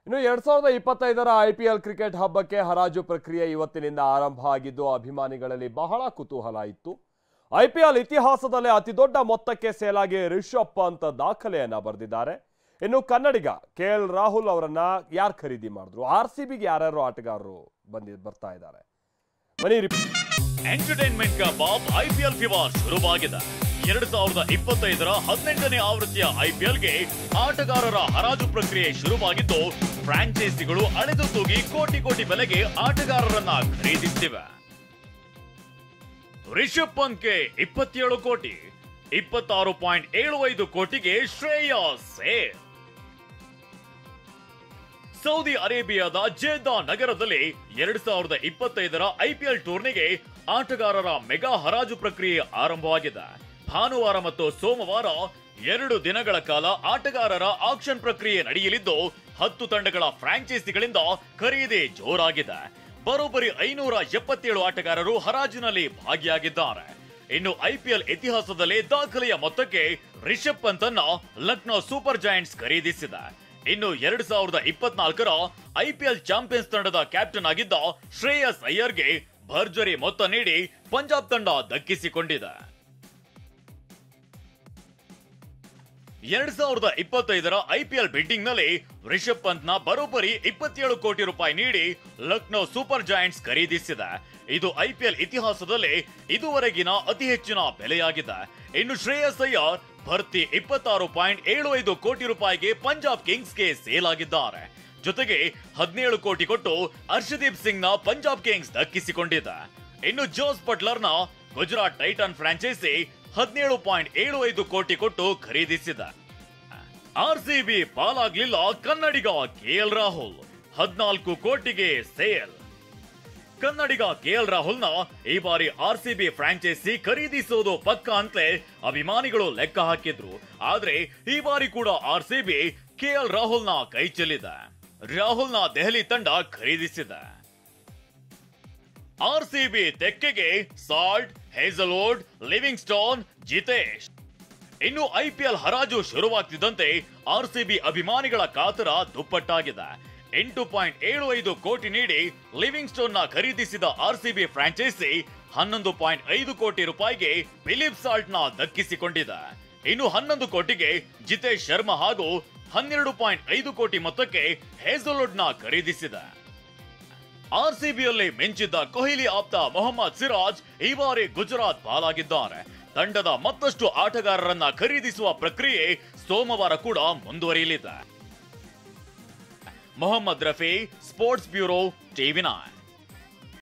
ಇನ್ನು 2025ರ IPL cricket ಹಬ್ಬಕ್ಕೆ ಹರಾಜು ಪ್ರಕ್ರಿಯೆ ಇವತ್ತಿನಿಂದ ಆರಂಭ ಆಗಿದ್ದು ಅಭಿಮಾನಿಗಳಲ್ಲಿ ಬಹಳ ಕುತೂಹಲ ಇತ್ತು. IPL ಇತಿಹಾಸದಲ್ಲೇ ಅತಿದೊಡ್ಡ ಮೊತ್ತಕ್ಕೆ ಸೇಲಾಗಿ ರಿಷಬ್ ಪಂತ್ ದಾಖಲೆಯನ್ನ ಬರೆದಿದ್ದಾರೆ. ಇನ್ನು ಕನ್ನಡಿಗ KL ರಾಹುಲ್ ಅವರನ್ನ ಯಾರು ಖರೀದಿ ಮಾಡಿದ್ರು, RCBಗೆ ಯಾರ್ಯಾರು ಆಟಗಾರರು ಬರ್ತಾ ಇದ್ದಾರೆ. ಎಂಟರ್ಟೈನ್ಮೆಂಟ್ का बाप IPL ಫೀವರ್ ಶುರುವಾಗಿದೆ. 2025ರ 18ನೇ ಆವೃತ್ತಿಯ IPLಗೆ ಆಟಗಾರರ ಹರಾಜು ಪ್ರಕ್ರಿಯೆ ಶುರುವಾಗಿದ್ದು ಫ್ರಾಂಚೈಸಿಗಳು ಅಳೆದು ತೂಗಿ ಕೋಟಿ ಕೋಟಿ ಬೆಲೆಗೆ ಆಟಗಾರರನ್ನ ಖರೀದಿಸುತ್ತಿವೆ. ರಿಷಬ್ ಪಂತ್ಗೆ 27 ಕೋಟಿ, 26.75 ಕೋಟಿಗೆ ಶ್ರೇಯಸ್ ಅಯ್ಯರ್. ಸೌದಿ ಅರೇಬಿಯಾದ ಜೆದ್ದಾ ನಗರದಲ್ಲಿ 2025ರ IPL ಟೂರ್ನಿಗೆ ಆಟಗಾರರ ಮೆಗಾ ಹರಾಜು ಪ್ರಕ್ರಿಯೆ ಆರಂಭವಾಗಿದೆ. ಭಾನುವಾರ ಮತ್ತು ಸೋಮವಾರ 2 ದಿನಗಳ ಕಾಲ ಆಟಗಾರರ ಆಕ್ಷನ್ ಪ್ರಕ್ರಿಯೆ ನಡೆಯಲಿದ್ದು 10 ತಂಡಗಳ ಫ್ರಾಂಚೈಸಿಗಳಿಂದ ಖರೀದಿ ಜೋರಾಗಿದೆ. ಬರೋಬ್ಬರಿ 577 ಆಟಗಾರರು ಹರಾಜಿನಲ್ಲಿ ಭಾಗಿಯಾಗಿದ್ದಾರೆ. ಇನ್ನು IPL ಇತಿಹಾಸದಲ್ಲೇ ದಾಖಲೆಯ ಮೊತ್ತಕ್ಕೆ ರಿಷಬ್ ಪಂತ್ ಅನ್ನ ಲಕ್ನೋ ಸೂಪರ್ ಜಾಯಿಂಟ್ಸ್ ಖರೀದಿಸಿದೆ. ಇನ್ನು 2024ರ IPL ಚಾಂಪಿಯನ್ಸ್ ತಂಡದ ಕ್ಯಾಪ್ಟನ್ ಆಗಿದ್ದ ಶ್ರೇಯಸ್ ಅಯ್ಯರ್ಗೆ ಭರ್ಜರಿ ಮೊತ್ತ ನೀಡಿ ಪಂಜಾಬ್ ತಂಡ ದಕ್ಕಿಸಿಕೊಂಡಿದೆ. 2025ರ IPL ಬಿಡ್ಡಿಂಗ್ ನಲ್ಲಿ ರಿಷಬ್ ಪಂತ್ ನ ಬರೋಬ್ಬರಿ 27 ಕೋಟಿ ರೂಪಾಯಿ ನೀಡಿ ಲಕ್ನೋ ಸೂಪರ್ ಜಾಯಿಂಟ್ಸ್ ಖರೀದಿಸಿದೆ. ಇದು IPL ಇತಿಹಾಸದಲ್ಲಿ ಇದುವರೆಗಿನ ಅತಿ ಹೆಚ್ಚಿನ ಬೆಲೆಯಾಗಿದೆ. ಇನ್ನು ಶ್ರೇಯಸ್ ಅಯ್ಯರ್ ಭರ್ತಿ 26.75 ಕೋಟಿ ರೂಪಾಯಿಗೆ ಪಂಜಾಬ್ ಕಿಂಗ್ಸ್ಗೆ ಸೇಲ್ ಆಗಿದ್ದಾರೆ. ಜೊತೆಗೆ 17 ಕೋಟಿ ಕೊಟ್ಟು ಹರ್ಷದೀಪ್ ಸಿಂಗ್ ನ ಪಂಜಾಬ್ ಕಿಂಗ್ಸ್ ದಕ್ಕಿಸಿಕೊಂಡಿದೆ. ಇನ್ನು ಜೋಸ್ ಬಟ್ಲರ್ ನ ಗುಜರಾತ್ ಟೈಟನ್ ಫ್ರಾಂಚೈಸಿ 17.75 ಕೋಟಿ ಕೊಟ್ಟು ಖರೀದಿಸಿದೆ. RCB ಪಾಲಾಗ್ಲಿಲ್ಲ ಕನ್ನಡಿಗ KL ರಾಹುಲ್ 14 ಕೋಟಿಗೆ ಸೇಲ್. ಕನ್ನಡಿಗ KL ರಾಹುಲ್ನ ಈ ಬಾರಿ RCB ಫ್ರಾಂಚೈಸಿ ಖರೀದಿಸೋದು ಪಕ್ಕ ಅಂತಲೇ ಅಭಿಮಾನಿಗಳು ಲೆಕ್ಕ ಹಾಕಿದ್ರು. ಆದ್ರೆ ಈ ಬಾರಿ ಕೂಡ RCB KL ರಾಹುಲ್ನ ಕೈ ಚೆಲ್ಲಿದೆ. ರಾಹುಲ್ನ ದೆಹಲಿ ತಂಡ ಖರೀದಿಸಿದೆ. RCB ತೆಕ್ಕೆಗೆ ಸಾಲ್ಟ್, ಹೇಜಲ್ವುಡ್, ಲಿವಿಂಗ್ಸ್ಟೋನ್, ಜಿತೇಶ್. ಇನ್ನು IPL ಹರಾಜು ಶುರುವಾಗ್ತಿದ್ದಂತೆ RCB ಅಭಿಮಾನಿಗಳ ಕಾತರ ದುಪ್ಪಟ್ಟಾಗಿದೆ. 8.75 ಕೋಟಿ ನೀಡಿ ಲಿವಿಂಗ್ಸ್ಟೋನ್ ನ ಖರೀದಿಸಿದ RCB ಫ್ರಾಂಚೈಸಿ 11.5 ಕೋಟಿ ರೂಪಾಯಿಗೆ ಫಿಲಿಪ್ ಸಾಲ್ಟ್ ನ ದಕ್ಕಿಸಿಕೊಂಡಿದೆ. ಇನ್ನು 11 ಕೋಟಿಗೆ ಜಿತೇಶ್ ಶರ್ಮಾ ಹಾಗೂ 12.5 ಕೋಟಿ ಮೊತ್ತಕ್ಕೆ ಹೇಜಲ್ವುಡ್ ನ ಖರೀದಿಸಿದೆ. RCBಯಲ್ಲಿ ಮಿಂಚಿದ್ದ ಕೊಹ್ಲಿ ಆಪ್ತ ಮೊಹಮ್ಮದ್ ಸಿರಾಜ್ ಈ ಬಾರಿ ಗುಜರಾತ್ ಪಾಲಾಗಿದ್ದಾರೆ. ತಂಡದ ಮತ್ತಷ್ಟು ಆಟಗಾರರನ್ನ ಖರೀದಿಸುವ ಪ್ರಕ್ರಿಯೆ ಸೋಮವಾರ ಕೂಡ ಮುಂದುವರಿಯಲಿದೆ. Mohammed Rafi, sports bureau, TV9.